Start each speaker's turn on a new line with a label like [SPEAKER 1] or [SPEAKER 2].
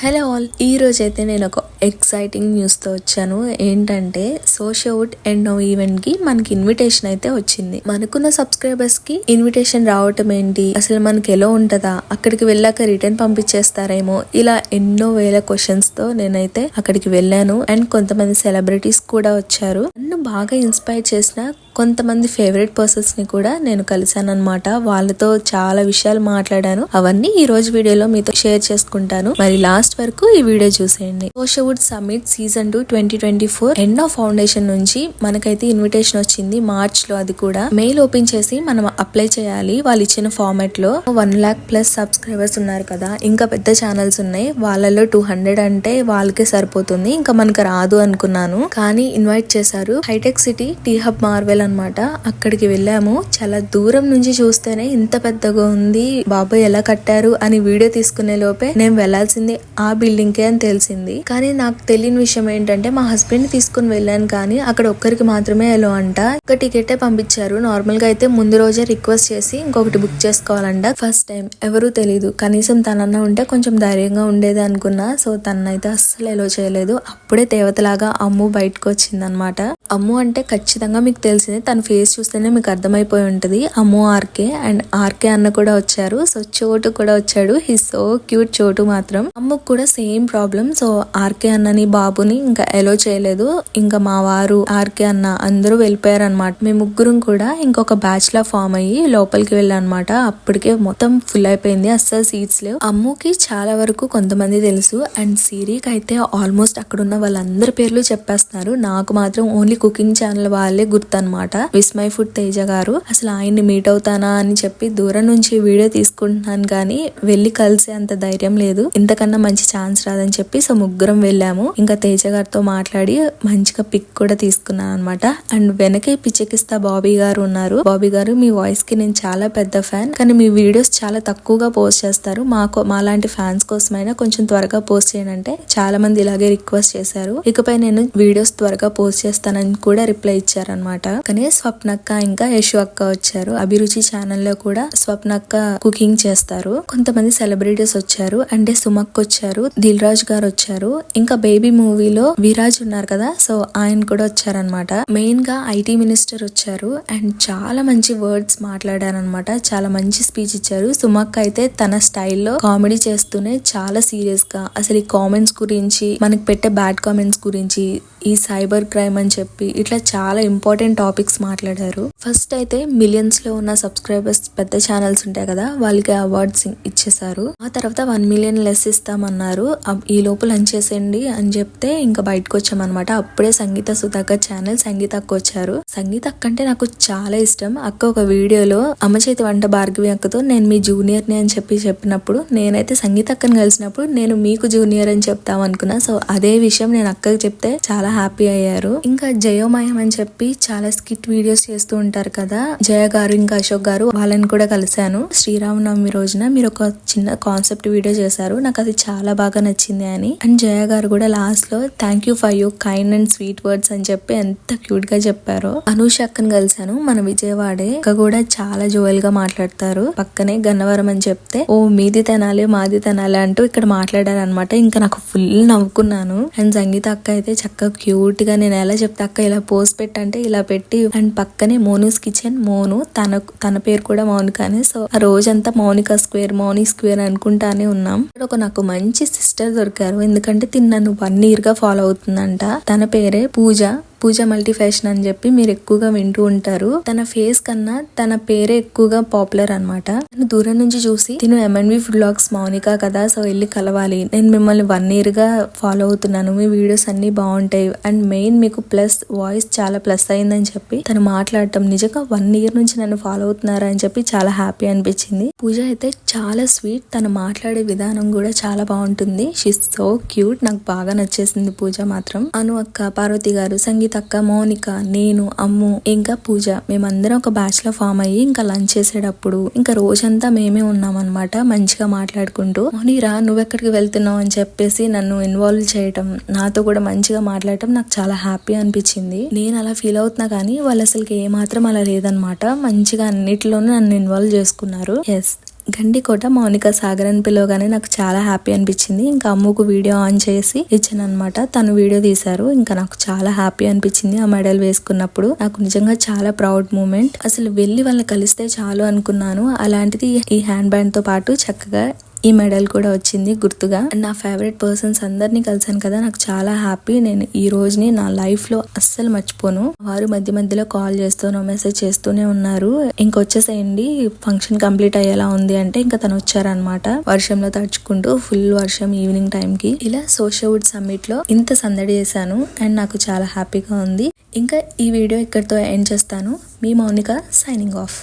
[SPEAKER 1] Hello all, ఈ రోజు అయితే నేను ఒక ఎక్సైటింగ్ న్యూస్తో వచ్చాను. ఏంటంటే సోషవుడ్ అండ్ నో ఈవెంట్కి మనకి ఇన్విటేషన్ అయితే వచ్చింది. మనకున్న సబ్స్క్రైబర్స్కి ఇన్విటేషన్ రావటం ఏంటి, అసలు మనకి ఎలా ఉంటుందా, అక్కడికి వెళ్ళాక రిటర్న్ పంపించేస్తారేమో, ఇలా ఎన్నో వేల క్వశ్చన్స్తో నేనైతే అక్కడికి వెళ్ళాను. అండ్ కొంతమంది సెలబ్రిటీస్ కూడా వచ్చారు. నన్ను బాగా ఇన్స్పైర్ చేసిన కొంతమంది ఫేవరెట్ పర్సన్స్ ని కూడా నేను కలిసాను అనమాట. వాళ్ళతో చాలా విషయాలు మాట్లాడాను. అవన్నీ ఈ రోజు వీడియోలో మీతో షేర్ చేసుకుంటాను. మరి లాస్ట్ వరకు ఈ వీడియో చూసేయండి. సోషవుడ్ సమ్మిట్ సీజన్ 2 2024 ఎన్నో ఫౌండేషన్ నుంచి మనకైతే ఇన్విటేషన్ వచ్చింది మార్చ్ లో. అది కూడా మెయిల్ ఓపెన్ చేసి మనం అప్లై చేయాలి. వాళ్ళు ఇచ్చిన ఫార్మాట్ లో 1 lakh ప్లస్ సబ్స్క్రైబర్స్ ఉన్నారు కదా, ఇంకా పెద్ద ఛానల్స్ ఉన్నాయి. వాళ్ళలో 200 అంటే వాళ్ళకే సరిపోతుంది, ఇంకా మనకు రాదు అనుకున్నాను. కానీ ఇన్వైట్ చేశారు. హైటెక్ సిటీ టీ హబ్ మార్వెల్ అన్నమాట. అక్కడికి వెళ్ళాము. చాలా దూరం నుంచి చూస్తేనే ఇంత పెద్దగా ఉంది, బాబాయ్ ఎలా కట్టారు అని వీడియో తీసుకునే లోపే నేను వెళ్లాల్సింది ఆ బిల్డింగ్ కే అని తెలిసింది. కానీ నాకు తెలియని విషయం ఏంటంటే మా హస్బెండ్ తీసుకుని వెళ్ళాను, కానీ అక్కడ ఒక్కరికి మాత్రమే ఎలో అంట. ఒక టికెటే పంపించారు. నార్మల్ గా అయితే ముందు రోజే రిక్వెస్ట్ చేసి ఇంకొకటి బుక్ చేసుకోవాలంట. ఫస్ట్ టైం ఎవరూ తెలీదు. కనీసం తనన్నా ఉంటే కొంచెం ధైర్యంగా ఉండేది అనుకున్నా. సో తనైతే అస్సలు ఎలో చేయలేదు. అప్పుడే దేవతలాగా అమ్ము బయటకు వచ్చింది అనమాట. అమ్ము అంటే ఖచ్చితంగా మీకు తెలిసింది, తన ఫేస్ చూస్తేనే మీకు అర్థమైపోయి ఉంటది. అమ్ము ఆర్కే అండ్ ఆర్కే అన్న కూడా వచ్చారు. సో చోటు కూడా వచ్చాడు. He so cute. చోటు మాత్రం అమ్ముకు కూడా సేమ్ ప్రాబ్లం. సో ఆర్కే అన్నని బాబుని ఇంకా ఎలో చేయలేదు. ఇంకా మా వారు ఆర్కే అన్న అందరూ వెళ్ళిపోయారు అనమాట. మేము ముగ్గురం కూడా ఇంకొక బ్యాచ్ లా ఫామ్ అయ్యి లోపలికి వెళ్ళానమాట. అప్పటికే మొత్తం ఫుల్ అయిపోయింది, అస్సలు సీట్స్ లేవు. అమ్ముకి చాలా వరకు కొంతమంది తెలుసు అండ్ సిరికి అయితే ఆల్మోస్ట్ అక్కడ ఉన్న వాళ్ళందరి పేర్లు చెప్పేస్తున్నారు. నాకు మాత్రం ఓన్లీ కుకింగ్ ఛానల్ వాళ్ళే గుర్తు అనమాట. విస్మై ఫుడ్ తేజ గారు. అసలు ఆయన్ని మీట్ అవుతానా అని చెప్పి దూరం నుంచి వీడియో తీసుకుంటున్నాను, కానీ వెళ్లి కలిసే అంత ధైర్యం లేదు. ఇంతకన్నా మంచి ఛాన్స్ రాదని చెప్పి సో ముగ్గురం వెళ్ళాము. ఇంకా తేజ గారితో మాట్లాడి మంచిగా పిక్ కూడా తీసుకున్నాను అనమాట. అండ్ వెనకే పిచ్చెకిస్తా బాబీ గారు ఉన్నారు. బాబీ గారు, మీ వాయిస్ కి నేను చాలా పెద్ద ఫ్యాన్, కానీ మీ వీడియోస్ చాలా తక్కువగా పోస్ట్ చేస్తారు. మాలాంటి ఫ్యాన్స్ కోసమైనా కొంచెం త్వరగా పోస్ట్ చేయండి అంటే చాలా మంది ఇలాగే రిక్వెస్ట్ చేశారు. ఇకపై నేను వీడియోస్ త్వరగా పోస్ట్ చేస్తానని కూడా రిప్లై ఇచ్చారనమాట. కానీ స్వప్నక్క ఇంకా యశు అక్క వచ్చారు. అభిరుచి ఛానల్లో కూడా స్వప్నక్క కుకింగ్ చేస్తారు. కొంతమంది సెలబ్రిటీస్ వచ్చారు. అంటే సుమక్ వచ్చారు, దిల్ రాజు గారు వచ్చారు, ఇంకా బేబీ మూవీలో విరాజ్ ఉన్నారు కదా, సో ఆయన కూడా వచ్చారనమాట. మెయిన్ గా ఐటీ మినిస్టర్ వచ్చారు అండ్ చాలా మంచి వర్డ్స్ మాట్లాడారనమాట. చాలా మంచి స్పీచ్ ఇచ్చారు. సుమక్ అయితే తన స్టైల్లో కామెడీ చేస్తూనే చాలా సీరియస్ గా అసలు ఈ కామెంట్స్ గురించి, మనకి పెట్టే బ్యాడ్ కామెంట్స్ గురించి, ఈ సైబర్ క్రైమ్ అని చెప్పి ఇట్లా చాలా ఇంపార్టెంట్ టాపిక్స్ మాట్లాడారు. ఫస్ట్ అయితే మిలియన్స్ లో ఉన్న సబ్స్క్రైబర్స్ పెద్ద ఛానల్స్ ఉంటాయి కదా, వాళ్ళకి అవార్డ్స్ ఇచ్చేసారు. ఆ తర్వాత 1 million లెస్ ఇస్తామన్నారు. ఈ లోపు లంచ్ చేసేయండి అని చెప్తే ఇంకా బయటకు వచ్చామన్నమాట. అప్పుడే సంగీత సుధాకర్ ఛానల్ సంగీత అక్క వచ్చారు. సంగీత అక్క అంటే నాకు చాలా ఇష్టం. అక్క ఒక వీడియోలో అమ్మ చేతి వంట భార్గవి అక్కతో నేను మీ జూనియర్ ని అని చెప్పినప్పుడు, నేనైతే సంగీత అక్కని కలిసినప్పుడు నేను మీకు జూనియర్ అని చెప్తాం అనుకున్నా. సో అదే విషయం నేను అక్కకి చెప్తే చాలా హ్యాపీ అయ్యారు. ఇంకా జయోమయం అని చెప్పి చాలా స్కిట్ వీడియోస్ చేస్తూ ఉంటారు కదా, జయ గారు ఇంకా అశోక్ గారు, వాళ్ళని కూడా కలిశాను. శ్రీరామనవమి రోజున మీరు ఒక చిన్న కాన్సెప్ట్ వీడియో చేశారు, నాకు అది చాలా బాగా నచ్చింది అని. అండ్ జయ గారు కూడా లాస్ట్ లో thank you for your kind and sweet words అని చెప్పి ఎంత క్యూట్ గా చెప్పారో. అనూష అక్కని కలిశాను, మన విజయవాడే. అక్క కూడా చాలా జోయల్ గా మాట్లాడతారు. పక్కనే గన్నవరం అని చెప్తే ఓ మీది తినాలి మాది తినాలి అంటూ ఇక్కడ మాట్లాడారు అనమాట. ఇంకా నాకు ఫుల్ నవ్వుకున్నాను. అండ్ సంగీత అక్క అయితే చక్కగా క్యూట్ గా, నేను ఎలా చెప్తే అక్క ఇలా పోస్ట్ పెట్టంటే ఇలా పెట్టి, అండ్ పక్కనే మోనూస్ కిచెన్, మోను తన పేరు కూడా మౌనికానే. సో ఆ రోజంతా మౌనికా స్క్వేర్ మౌని స్క్వేర్ అనుకుంటానే ఉన్నాం. ఇక్కడ నాకు మంచి సిస్టర్ దొరికారు. ఎందుకంటే నన్ను 1 year గా ఫాలో అవుతుందంట. తన పేరే పూజ మల్టీ ఫ్యాషన్ అని చెప్పి మీరు ఎక్కువగా వింటూ ఉంటారు. తన ఫేస్ కన్నా తన పేరే ఎక్కువగా పాపులర్ అనమాట. నేను దూరం నుంచి చూసి తిను MNV వ్లాగ్స్ మౌనిక కదా, సో వెళ్ళి కలవాలి, నేను మిమ్మల్ని 1 year గా ఫాలో అవుతున్నాను, మీ వీడియోస్ అన్ని బాగుంటాయి అండ్ మెయిన్ మీకు ప్లస్ వాయిస్ చాలా ప్లస్ అయిందని చెప్పి తను మాట్లాడటం, నిజంగా 1 year నుంచి నన్ను ఫాలో అవుతున్నారా అని చెప్పి చాలా హ్యాపీ అనిపించింది. పూజ అయితే చాలా స్వీట్, తను మాట్లాడే విధానం కూడా చాలా బాగుంటుంది. షీ సో క్యూట్, నాకు బాగా నచ్చేసింది పూజ మాత్రం. అను అక్క, పార్వతి గారు, సంగీత అక్క, మౌనిక, నేను, అమ్ము ఇంకా పూజ, మేమందరం ఒక బ్యాచ్ లో ఫామ్ అయ్యి ఇంకా లంచ్ చేసేటప్పుడు ఇంకా రోజంతా మేమే ఉన్నాం అనమాట. మంచిగా మాట్లాడుకుంటూ మౌనిరా నువ్వెక్కడికి వెళ్తున్నావు అని చెప్పేసి నన్ను ఇన్వాల్వ్ చేయటం, నాతో కూడా మంచిగా మాట్లాడటం నాకు చాలా హ్యాపీ అనిపించింది. నేను అలా ఫీల్ అవుతున్నా కానీ వాళ్ళు అసలుకి ఏ మాత్రం అలా లేదనమాట. మంచిగా అన్నిటిలోనూ నన్ను ఇన్వాల్వ్ చేసుకున్నారు. ఎస్, గండికోట మౌనిక సాగర్ అని పిలవగానే నాకు చాలా హ్యాపీ అనిపించింది. ఇంకా అమ్ముకు వీడియో ఆన్ చేసి ఇచ్చాను అనమాట. తను వీడియో తీశారు. ఇంకా నాకు చాలా హ్యాపీ అనిపించింది ఆ మెడల్ వేసుకున్నప్పుడు. నాకు నిజంగా చాలా ప్రౌడ్ మూమెంట్. అసలు వెళ్ళి వాళ్ళని కలిస్తే చాలు అనుకున్నాను. అలాంటిది ఈ హ్యాండ్ బ్యాండ్ తో పాటు చక్కగా ఈ మెడల్ కూడా వచ్చింది గుర్తుగా. నా ఫేవరెట్ పర్సన్స్ అందరినీ కలిసాను కదా, నాకు చాలా హ్యాపీ. నేను ఈ రోజుని నా లైఫ్ లో అస్సలు మర్చిపోను. వారు మధ్య మధ్యలో కాల్ చేస్తూనో మెసేజ్ చేస్తూనే ఉన్నారు. ఇంకొచ్చేసేయండి, ఫంక్షన్ కంప్లీట్ అయ్యేలా ఉంది అంటే ఇంకా తను వచ్చారనమాట. వర్షంలో తడుచుకుంటూ, ఫుల్ వర్షం ఈవినింగ్ టైం కి. ఇలా సోషియోవుడ్ సమ్మిట్ లో ఇంత సందడి చేశాను అండ్ నాకు చాలా హ్యాపీగా ఉంది. ఇంకా ఈ వీడియో ఇక్కడితో ఎండ్ చేస్తాను. మీ మౌనిక సైనింగ్ ఆఫ్.